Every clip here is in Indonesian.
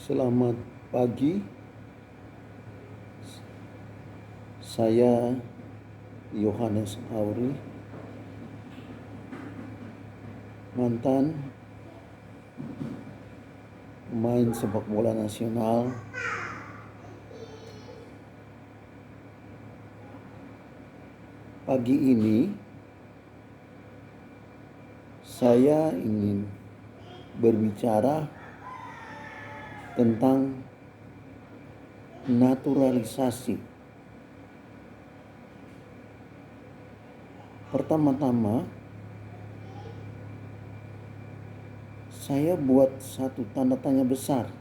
Selamat pagi, saya Yohanes Auri, mantan pemain sepak bola nasional. Pagi ini saya ingin berbicara tentang naturalisasi. Pertama-tama, saya buat satu tanda tanya besar.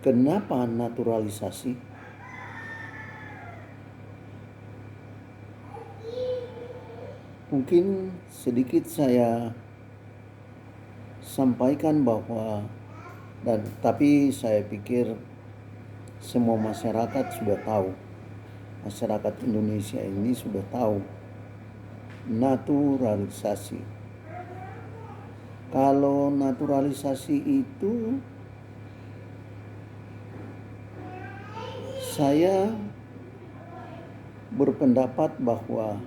Kenapa naturalisasi? Mungkin sedikit saya sampaikan tapi saya pikir semua masyarakat sudah tahu. Masyarakat Indonesia ini sudah tahu naturalisasi. Kalau naturalisasi itu saya berpendapat bahwa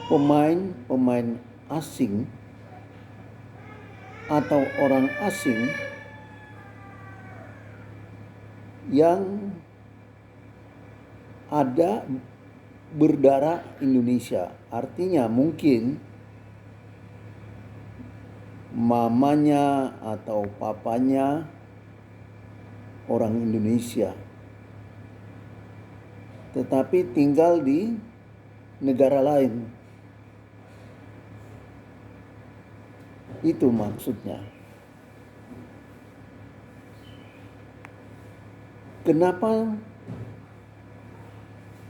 pemain asing atau orang asing yang ada berdarah Indonesia. Artinya mungkin mamanya atau papanya orang Indonesia, tetapi tinggal di negara lain. Itu maksudnya. Kenapa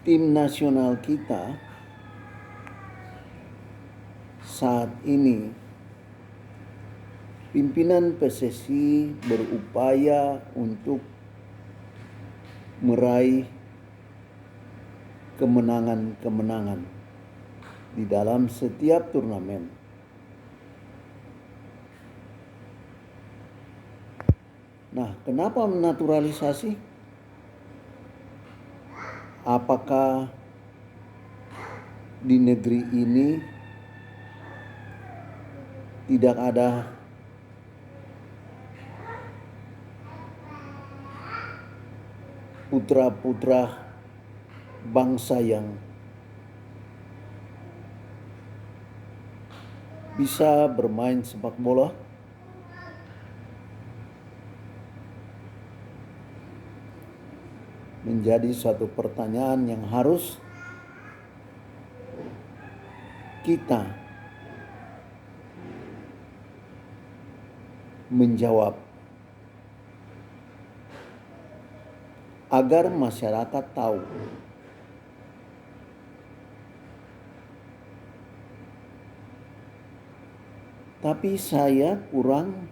tim nasional kita saat ini, pimpinan PSSI berupaya untuk meraih kemenangan-kemenangan di dalam setiap turnamen. Nah, kenapa naturalisasi? Apakah di negeri ini tidak ada putra-putra bangsa yang bisa bermain sepak bola? Menjadi suatu pertanyaan yang harus kita menjawab agar masyarakat tahu. Tapi saya kurang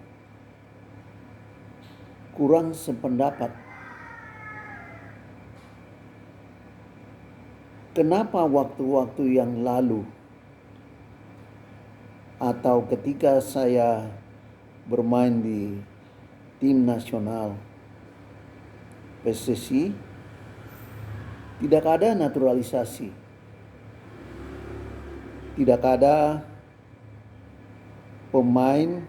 sependapat. Kenapa waktu-waktu yang lalu atau ketika saya bermain di tim nasional PSSI tidak ada naturalisasi, tidak ada pemain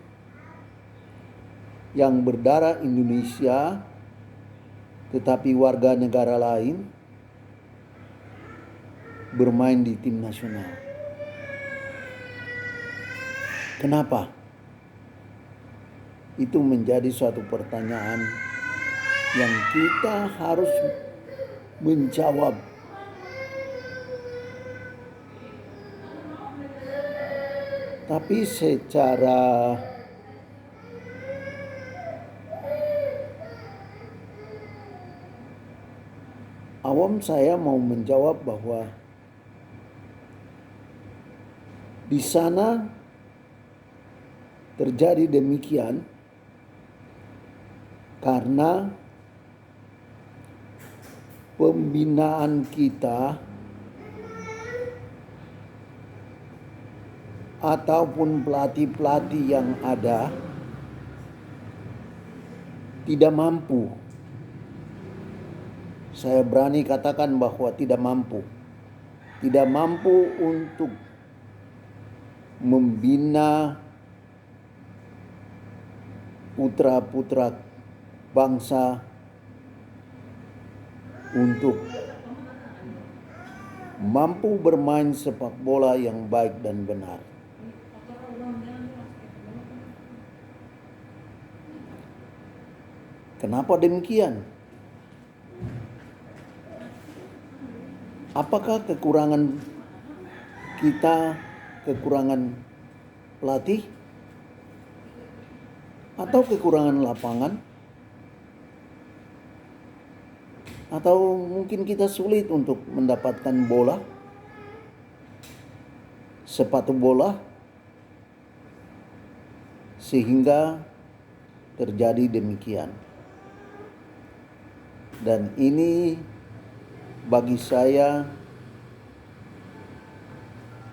yang berdarah Indonesia tetapi warga negara lain bermain di tim nasional. Kenapa? Itu menjadi suatu pertanyaan yang kita harus menjawab. Tapi secara awam saya mau menjawab bahwa di sana terjadi demikian karena pembinaan kita ataupun pelatih-pelatih yang ada tidak mampu. Saya berani katakan bahwa tidak mampu. Tidak mampu untuk membina putra-putra bangsa untuk mampu bermain sepak bola yang baik dan benar. Kenapa demikian? Apakah kekurangan kita kekurangan pelatih? Atau kekurangan lapangan? Atau mungkin kita sulit untuk mendapatkan bola? Sepatu bola? Sehingga terjadi demikian. Dan ini bagi saya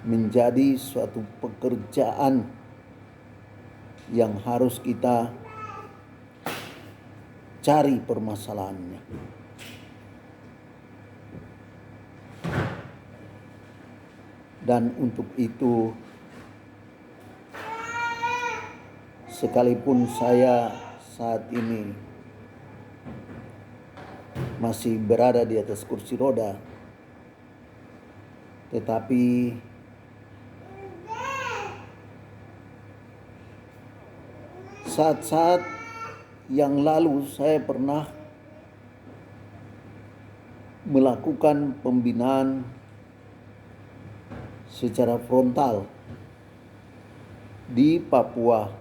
menjadi suatu pekerjaan yang harus kita cari permasalahannya. Dan untuk itu, sekalipun saya saat ini masih berada di atas kursi roda, tetapi saat-saat yang lalu saya pernah melakukan pembinaan secara frontal di Papua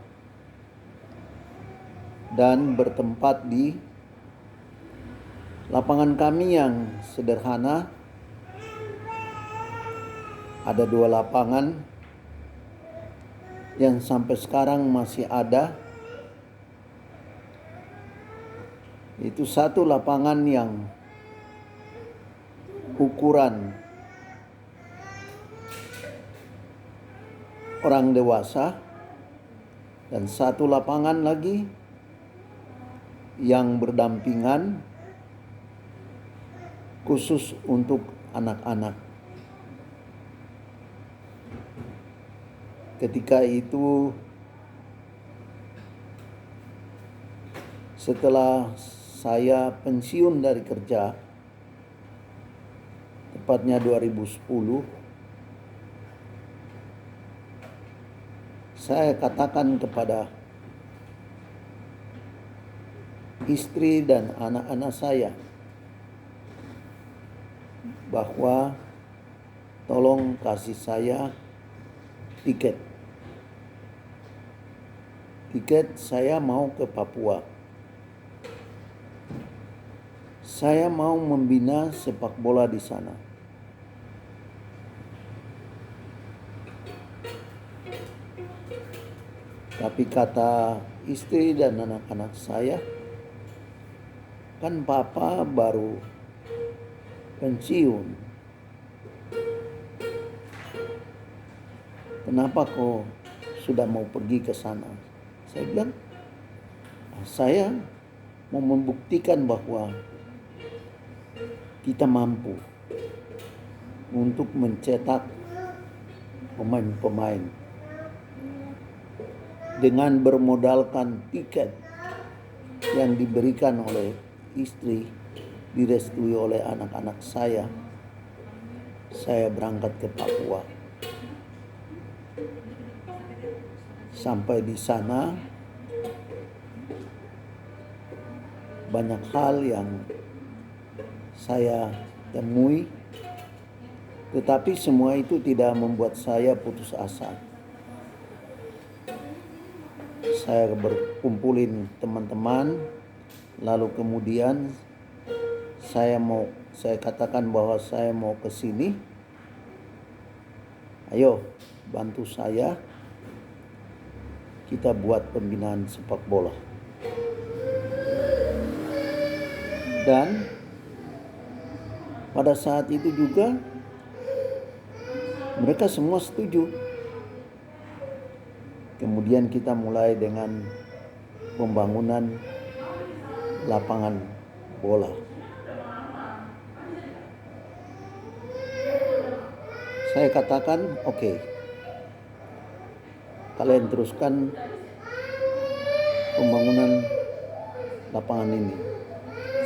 dan bertempat di lapangan kami yang sederhana. Ada 2 lapangan yang sampai sekarang masih ada. Itu satu lapangan yang ukuran orang dewasa, dan satu lapangan lagi yang berdampingan khusus untuk anak-anak. Ketika itu, setelah saya pensiun dari kerja, tepatnya 2010, saya katakan kepada istri dan anak-anak saya bahwa tolong kasih saya tiket. Tiket saya mau ke Papua. Saya mau membina sepak bola di sana. Tapi kata istri dan anak-anak saya, kan papa baru pensiun. Kenapa kau sudah mau pergi ke sana? Saya bilang, saya mau membuktikan bahwa kita mampu untuk mencetak pemain-pemain dengan bermodalkan tiket yang diberikan oleh istri, direstui oleh anak-anak saya. Saya berangkat ke Papua. Sampai di sana banyak hal yang saya temui, tetapi semua itu tidak membuat saya putus asa. Saya berkumpulin teman-teman, lalu kemudian saya katakan bahwa saya mau ke sini. Ayo bantu saya, kita buat pembinaan sepak bola. Dan pada saat itu juga mereka semua setuju. Kemudian kita mulai dengan pembangunan lapangan bola. Saya katakan, oke, kalian teruskan pembangunan lapangan ini.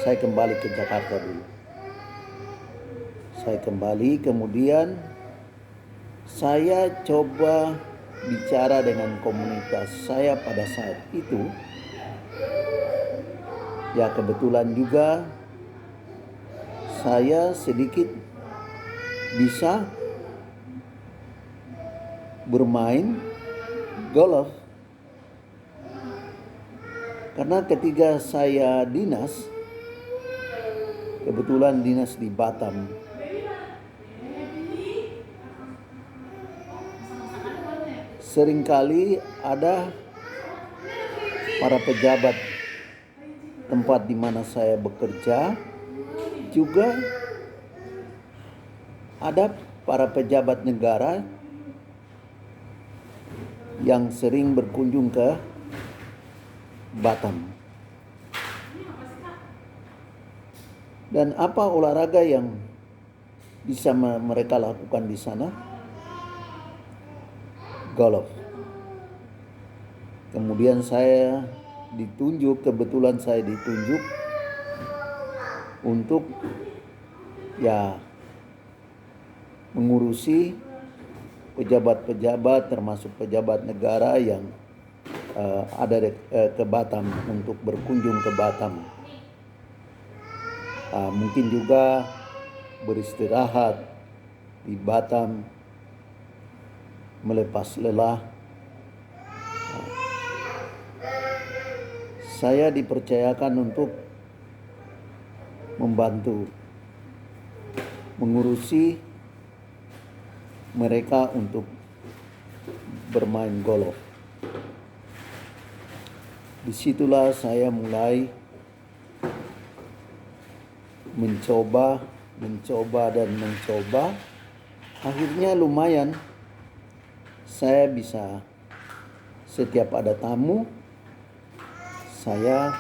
Saya kembali ke Jakarta dulu. Saya kembali, kemudian saya coba bicara dengan komunitas saya pada saat itu. Ya, kebetulan juga saya sedikit bisa bermain golf. Karena ketika saya dinas, kebetulan dinas di Batam, seringkali ada para pejabat tempat di mana saya bekerja, juga ada para pejabat negara yang sering berkunjung ke Batam. Dan apa olahraga yang bisa mereka lakukan di sana? Golf. Kemudian saya ditunjuk, kebetulan saya ditunjuk untuk mengurusi pejabat-pejabat termasuk pejabat negara yang ada ke Batam, untuk berkunjung ke Batam. Mungkin juga beristirahat di Batam, melepas lelah. Saya dipercayakan untuk membantu mengurusi mereka untuk bermain golf. Disitulah saya mulai mencoba. Akhirnya lumayan, saya bisa setiap ada tamu, saya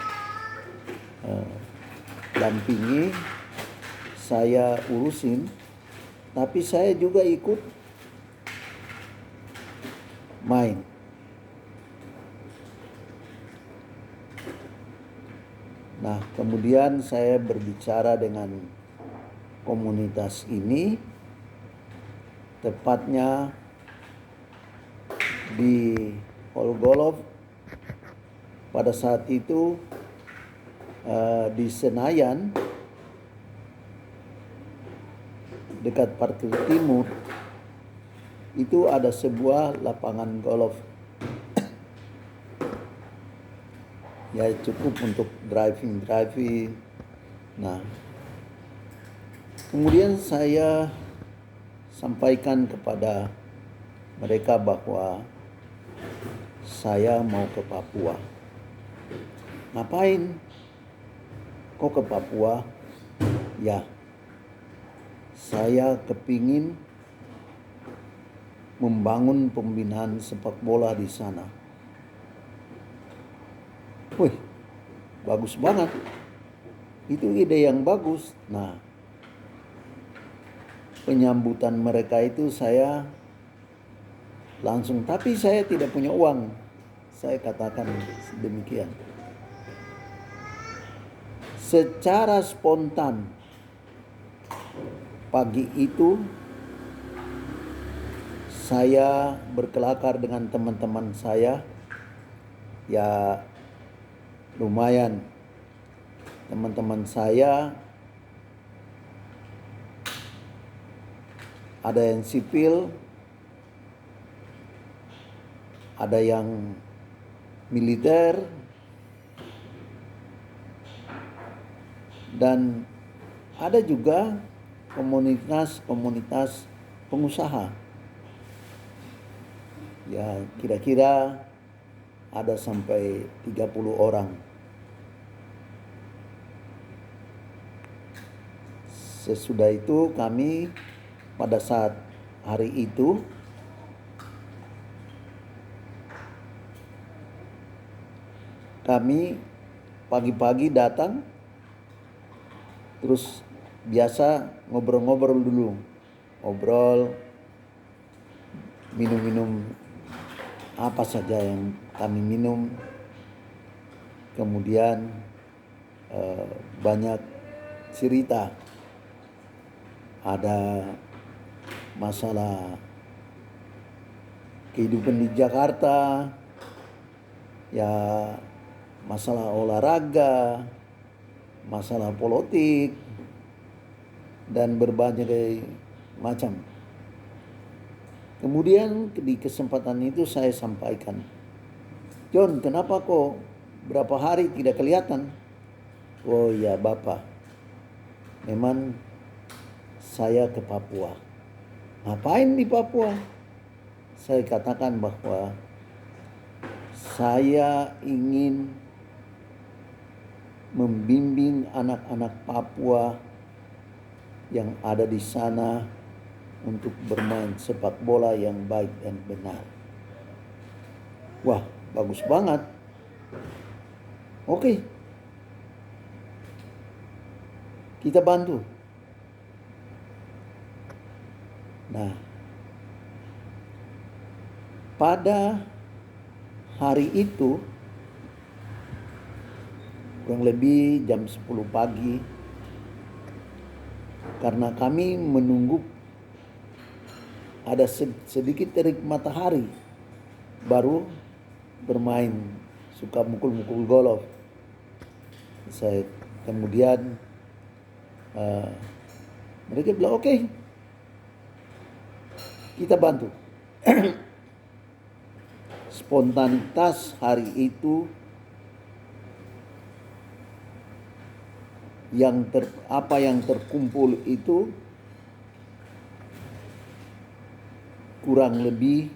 dampingi, saya urusin, tapi saya juga ikut main. Nah, kemudian saya berbicara dengan komunitas ini, tepatnya di hall golf pada saat itu di Senayan, dekat Parkir Timur, itu ada sebuah lapangan golf. Ya, cukup untuk driving. Nah, kemudian saya sampaikan kepada mereka bahwa saya mau ke Papua. Ngapain? Kok ke Papua? Ya, saya kepingin membangun pembinaan sepak bola di sana. Wih, bagus banget. Itu ide yang bagus. Nah, penyambutan mereka itu saya langsung, tapi saya tidak punya uang. Saya katakan demikian. Secara spontan, pagi itu saya berkelakar dengan teman-teman saya. Ya, lumayan. Teman-teman saya ada yang sipil, ada yang militer, dan ada juga komunitas pengusaha. Ya, kira-kira ada sampai 30 orang. Sesudah itu kami pada saat hari itu kami pagi-pagi datang, terus biasa ngobrol-ngobrol dulu. Ngobrol, minum-minum apa saja yang kami minum. Kemudian banyak cerita. Ada masalah kehidupan di Jakarta, ya masalah olahraga, masalah politik, dan berbagai macam. Kemudian di kesempatan itu saya sampaikan, John, kenapa kok berapa hari tidak kelihatan? Oh ya Bapak, memang saya ke Papua. Ngapain di Papua? Saya katakan bahwa saya ingin membimbing anak-anak Papua yang ada di sana untuk bermain sepak bola yang baik dan benar. Wah, bagus banget. Oke. Kita bantu. Nah, pada hari itu kurang lebih jam 10 pagi, karena kami menunggu ada sedikit terik matahari baru bermain, suka mukul-mukul golf. Saya kemudian mereka bilang oke, kita bantu. Spontanitas hari itu apa yang terkumpul itu kurang lebih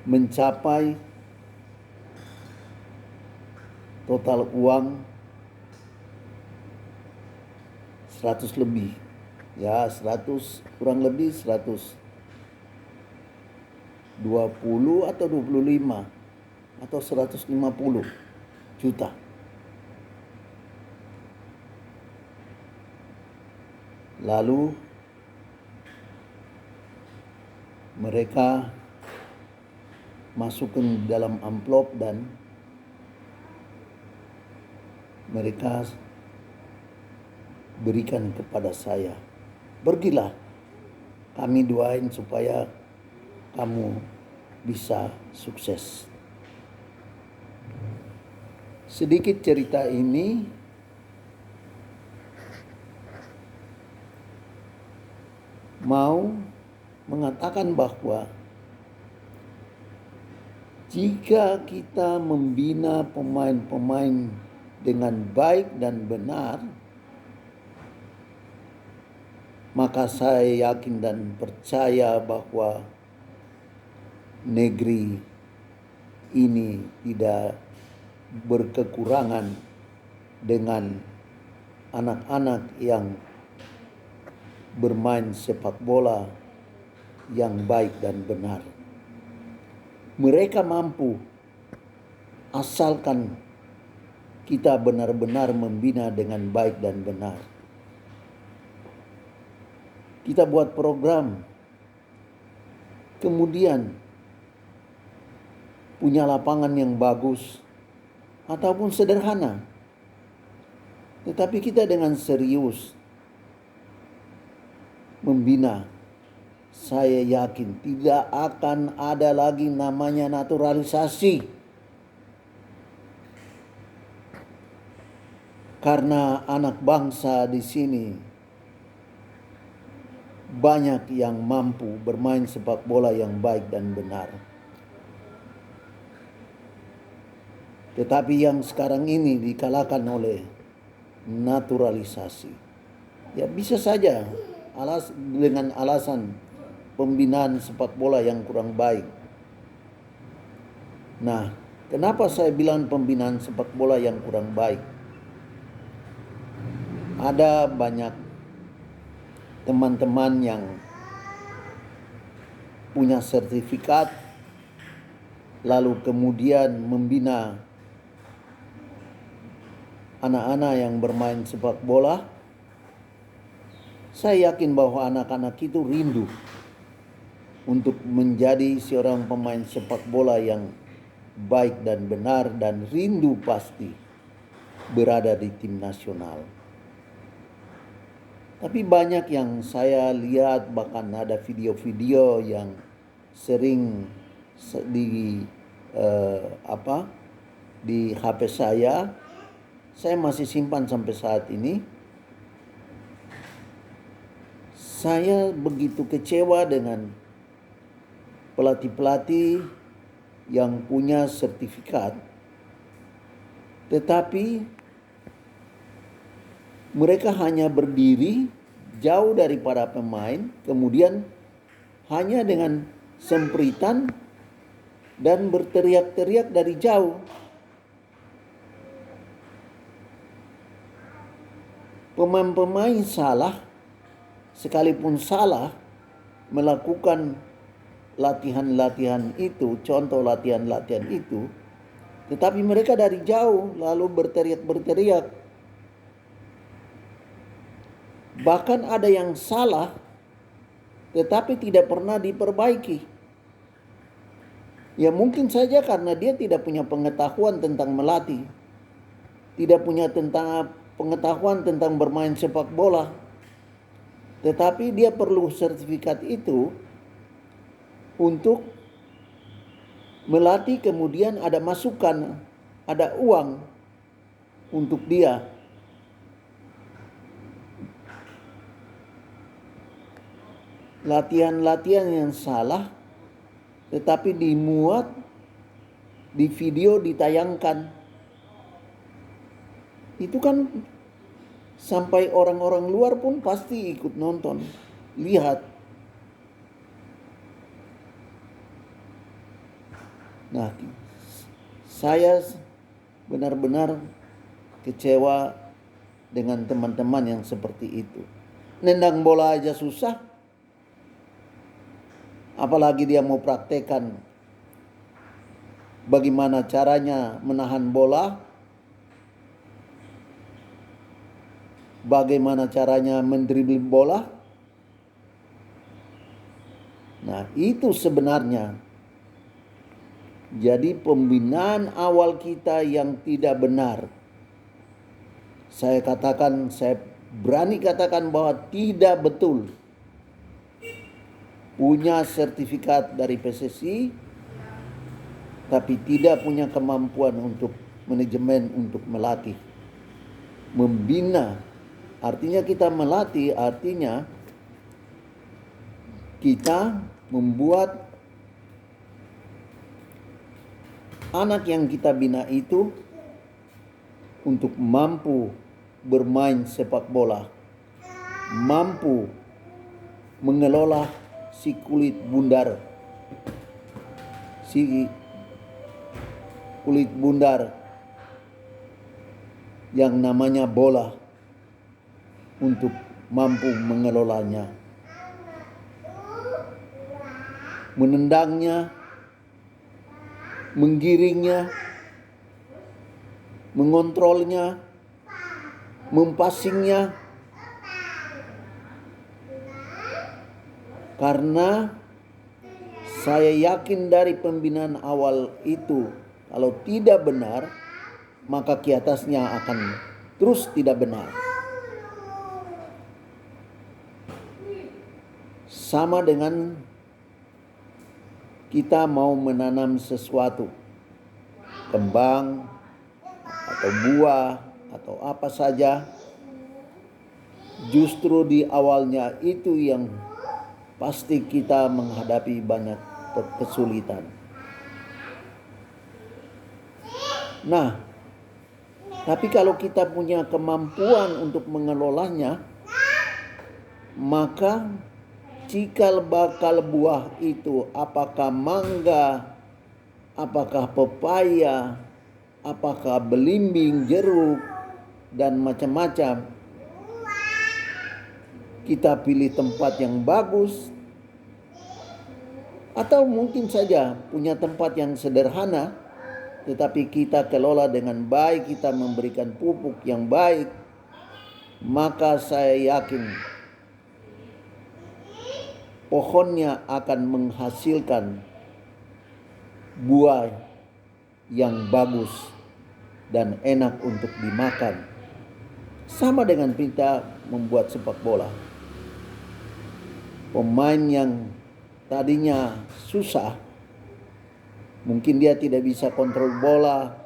mencapai total uang 100 lebih. Ya 100, kurang lebih 120 atau 25 atau 150 juta. Lalu mereka masukkan dalam amplop dan mereka berikan kepada saya. Pergilah, kami doain supaya kamu bisa sukses. Sedikit cerita ini mau mengatakan bahwa jika kita membina pemain-pemain dengan baik dan benar, maka saya yakin dan percaya bahwa negeri ini tidak berkekurangan dengan anak-anak yang bermain sepak bola yang baik dan benar. Mereka mampu asalkan kita benar-benar membina dengan baik dan benar. Kita buat program, kemudian punya lapangan yang bagus ataupun sederhana, tetapi kita dengan serius membina, saya yakin tidak akan ada lagi namanya naturalisasi. Karena anak bangsa di sini banyak yang mampu bermain sepak bola yang baik dan benar. Tetapi yang sekarang ini dikalahkan oleh naturalisasi. Ya bisa saja dengan alasan pembinaan sepak bola yang kurang baik. Nah, kenapa saya bilang pembinaan sepak bola yang kurang baik? Ada banyak teman-teman yang punya sertifikat lalu kemudian membina anak-anak yang bermain sepak bola, saya yakin bahwa anak-anak itu rindu untuk menjadi seorang pemain sepak bola yang baik dan benar, dan rindu pasti berada di tim nasional. Tapi banyak yang saya lihat, bahkan ada video-video yang sering di di HP saya masih simpan sampai saat ini. Saya begitu kecewa dengan pelatih-pelatih yang punya sertifikat, tetapi mereka hanya berdiri jauh daripada pemain, kemudian hanya dengan sempritan dan berteriak-teriak dari jauh. Pemain-pemain salah, sekalipun salah melakukan latihan-latihan itu, contoh latihan-latihan itu, tetapi mereka dari jauh lalu berteriak-berteriak. Bahkan ada yang salah tetapi tidak pernah diperbaiki. Ya mungkin saja karena dia tidak punya pengetahuan tentang melatih, tidak punya pengetahuan tentang bermain sepak bola. Tetapi dia perlu sertifikat itu untuk melatih, kemudian ada masukan, ada uang untuk dia. Latihan-latihan yang salah tetapi dimuat di video, ditayangkan. Itu kan sampai orang-orang luar pun pasti ikut nonton, lihat. Nah, saya benar-benar kecewa dengan teman-teman yang seperti itu. Nendang bola aja susah, apalagi dia mau praktekkan bagaimana caranya menahan bola, bagaimana caranya mendribble bola. Nah, itu sebenarnya jadi pembinaan awal kita yang tidak benar. Saya berani katakan bahwa tidak betul. Punya sertifikat dari PSSI tapi tidak punya kemampuan untuk manajemen, untuk melatih, membina. Artinya kita melatih, artinya kita membuat anak yang kita bina itu untuk mampu bermain sepak bola, mampu mengelola si kulit bundar yang namanya bola, untuk mampu mengelolanya, menendangnya, menggiringnya, mengontrolnya, mempassingnya. Karena saya yakin dari pembinaan awal itu, kalau tidak benar, maka kiatasnya akan terus tidak benar. Sama dengan kita mau menanam sesuatu, kembang atau buah atau apa saja, justru di awalnya itu yang pasti kita menghadapi banyak kesulitan. Nah, tapi kalau kita punya kemampuan untuk mengelolanya, maka cikal bakal buah itu, apakah mangga, apakah pepaya, apakah belimbing, jeruk, dan macam-macam, kita pilih tempat yang bagus, Atau mungkin saja punya tempat yang sederhana, tetapi kita kelola dengan baik, kita memberikan pupuk yang baik, maka saya yakin pohonnya akan menghasilkan buah yang bagus dan enak untuk dimakan. Sama dengan kita membuat sepak bola. Pemain yang tadinya susah, mungkin dia tidak bisa kontrol bola,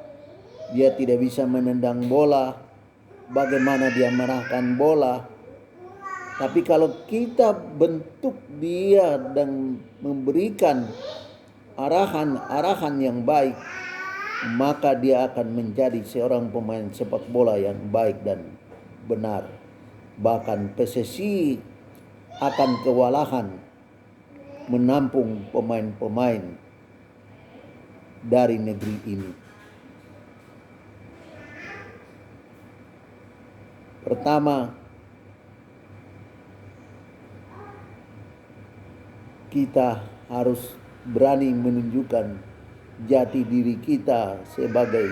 dia tidak bisa menendang bola, bagaimana dia mengarahkan bola. Tapi kalau kita bentuk dia dan memberikan arahan-arahan yang baik, maka dia akan menjadi seorang pemain sepak bola yang baik dan benar. Bahkan PSSI akan kewalahan menampung pemain-pemain dari negeri ini. Pertama, kita harus berani menunjukkan jati diri kita sebagai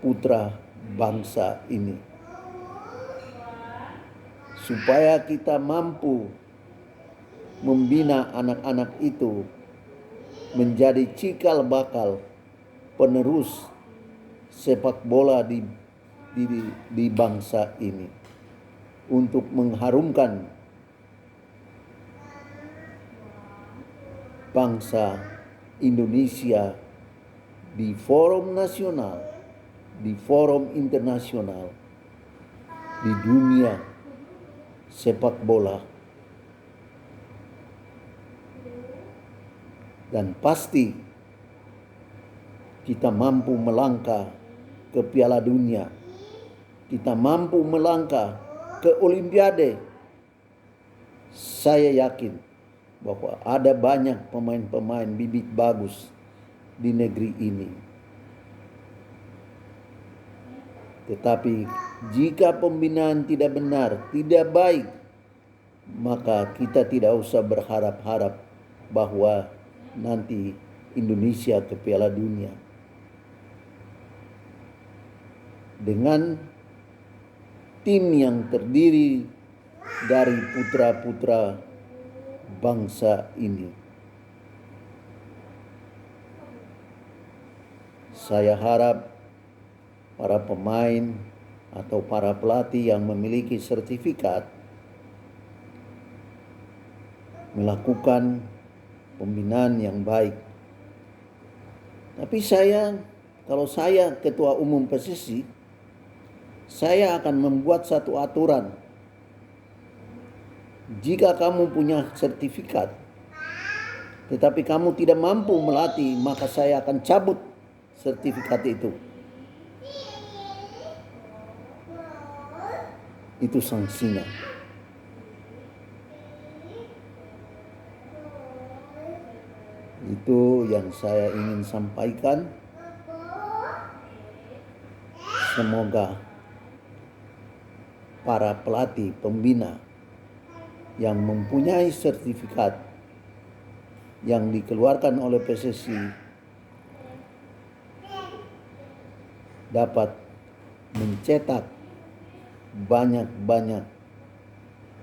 putra bangsa ini, supaya kita mampu membina anak-anak itu menjadi cikal bakal penerus sepak bola di bangsa ini, untuk mengharumkan bangsa Indonesia di forum nasional, di forum internasional, di dunia sepak bola. Dan pasti kita mampu melangkah ke Piala Dunia, kita mampu melangkah ke Olimpiade. Saya yakin bahwa ada banyak pemain-pemain bibit bagus di negeri ini. Tetapi jika pembinaan tidak benar, tidak baik, maka kita tidak usah berharap-harap bahwa nanti Indonesia ke Piala Dunia. Dengan tim yang terdiri dari putra-putra bangsa ini, saya harap para pemain atau para pelatih yang memiliki sertifikat melakukan pembinaan yang baik. Tapi kalau saya ketua umum PSSI, saya akan membuat satu aturan. Jika kamu punya sertifikat, tetapi kamu tidak mampu melatih, maka saya akan cabut sertifikat itu. Itu sanksinya. Itu yang saya ingin sampaikan. Semoga para pelatih pembina yang mempunyai sertifikat yang dikeluarkan oleh PSSI dapat mencetak banyak-banyak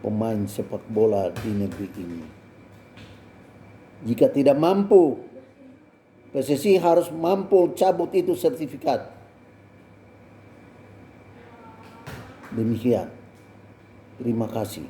pemain sepak bola di negeri ini. Jika tidak mampu, PSSI harus mampu cabut itu sertifikat. Demikian. Terima kasih.